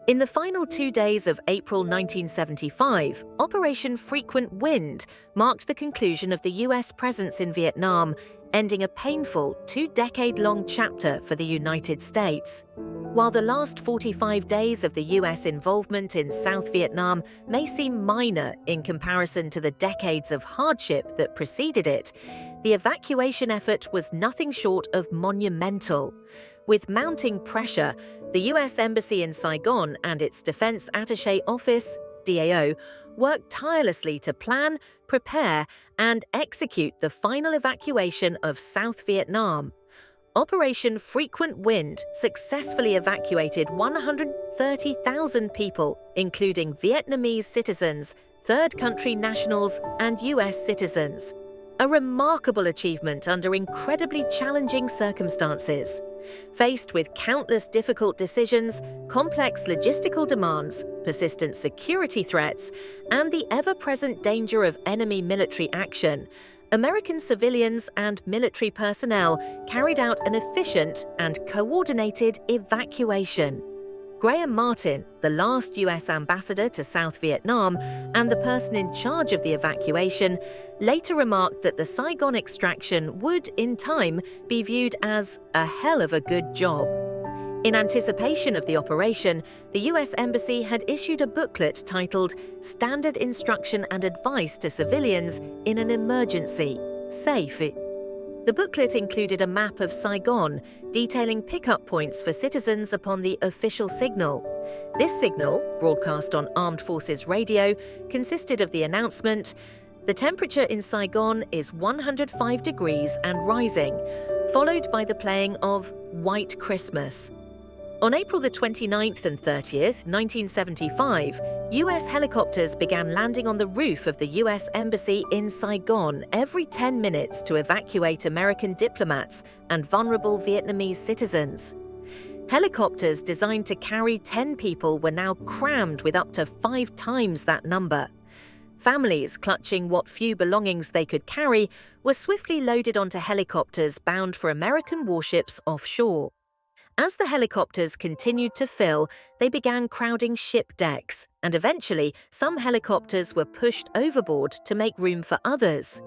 In the final 2 days of April 1975, Operation Frequent Wind marked the conclusion of the U.S. presence in Vietnam, ending a painful 2-decade-long chapter for the United States. While the last 45 days of the U.S. involvement in South Vietnam may seem minor in comparison to the decades of hardship that preceded it, the evacuation effort was nothing short of monumental. With mounting pressure, the U.S. Embassy in Saigon and its Defense Attaché Office, DAO, worked tirelessly to plan, prepare, and execute the final evacuation of South Vietnam. Operation Frequent Wind successfully evacuated 130,000 people, including Vietnamese citizens, third-country nationals, and U.S. citizens. A remarkable achievement under incredibly challenging circumstances. Faced with countless difficult decisions, complex logistical demands, persistent security threats, and the ever-present danger of enemy military action, American civilians and military personnel carried out an efficient and coordinated evacuation. Graham Martin, the last U.S. ambassador to South Vietnam and the person in charge of the evacuation, later remarked that the Saigon extraction would, in time, be viewed as a hell of a good job. In anticipation of the operation, the U.S. Embassy had issued a booklet titled Standard Instruction and Advice to Civilians in an Emergency, SAFE. The booklet included a map of Saigon, detailing pickup points for citizens upon the official signal. This signal, broadcast on Armed Forces Radio, consisted of the announcement, "The temperature in Saigon is 105 degrees and rising," followed by the playing of White Christmas. On April the 29th and 30th, 1975, U.S. helicopters began landing on the roof of the U.S. Embassy in Saigon every 10 minutes to evacuate American diplomats and vulnerable Vietnamese citizens. Helicopters designed to carry 10 people were now crammed with up to 5 times that number. Families clutching what few belongings they could carry were swiftly loaded onto helicopters bound for American warships offshore. As the helicopters continued to fill, they began crowding ship decks, and eventually some helicopters were pushed overboard to make room for others.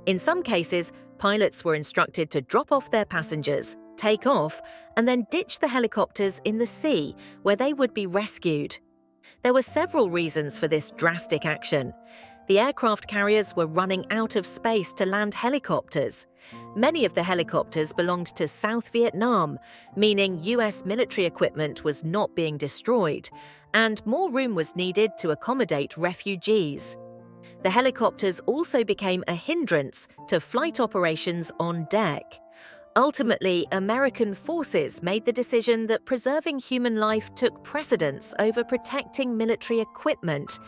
In some cases, pilots were instructed to drop off their passengers, take off, and then ditch the helicopters in the sea, where they would be rescued. There were several reasons for this drastic action. The aircraft carriers were running out of space to land helicopters. Many of the helicopters belonged to South Vietnam, meaning U.S. military equipment was not being destroyed, and more room was needed to accommodate refugees. The helicopters also became a hindrance to flight operations on deck. Ultimately, American forces made the decision that preserving human life took precedence over protecting military equipment,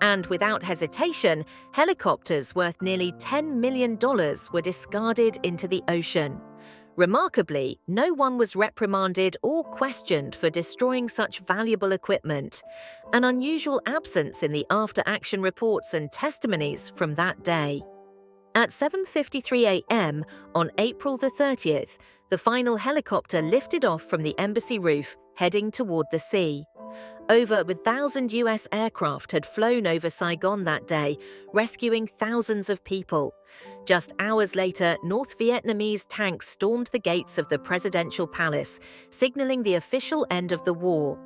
and without hesitation, helicopters worth nearly $10 million were discarded into the ocean. Remarkably, no one was reprimanded or questioned for destroying such valuable equipment, an unusual absence in the after-action reports and testimonies from that day. At 7:53 a.m. on April the 30th, the final helicopter lifted off from the embassy roof, heading toward the sea. Over 1,000 U.S. aircraft had flown over Saigon that day, rescuing thousands of people. Just hours later, North Vietnamese tanks stormed the gates of the presidential palace, signaling the official end of the war.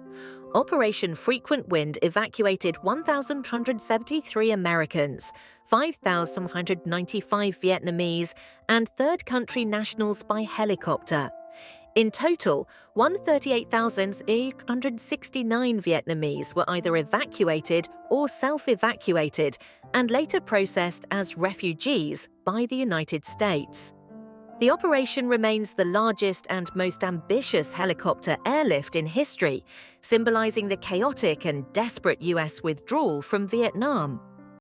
Operation Frequent Wind evacuated 1,173 Americans, 5,195 Vietnamese, and third-country nationals by helicopter. In total, 138,869 Vietnamese were either evacuated or self-evacuated and later processed as refugees by the United States. The operation remains the largest and most ambitious helicopter airlift in history, symbolizing the chaotic and desperate U.S. withdrawal from Vietnam.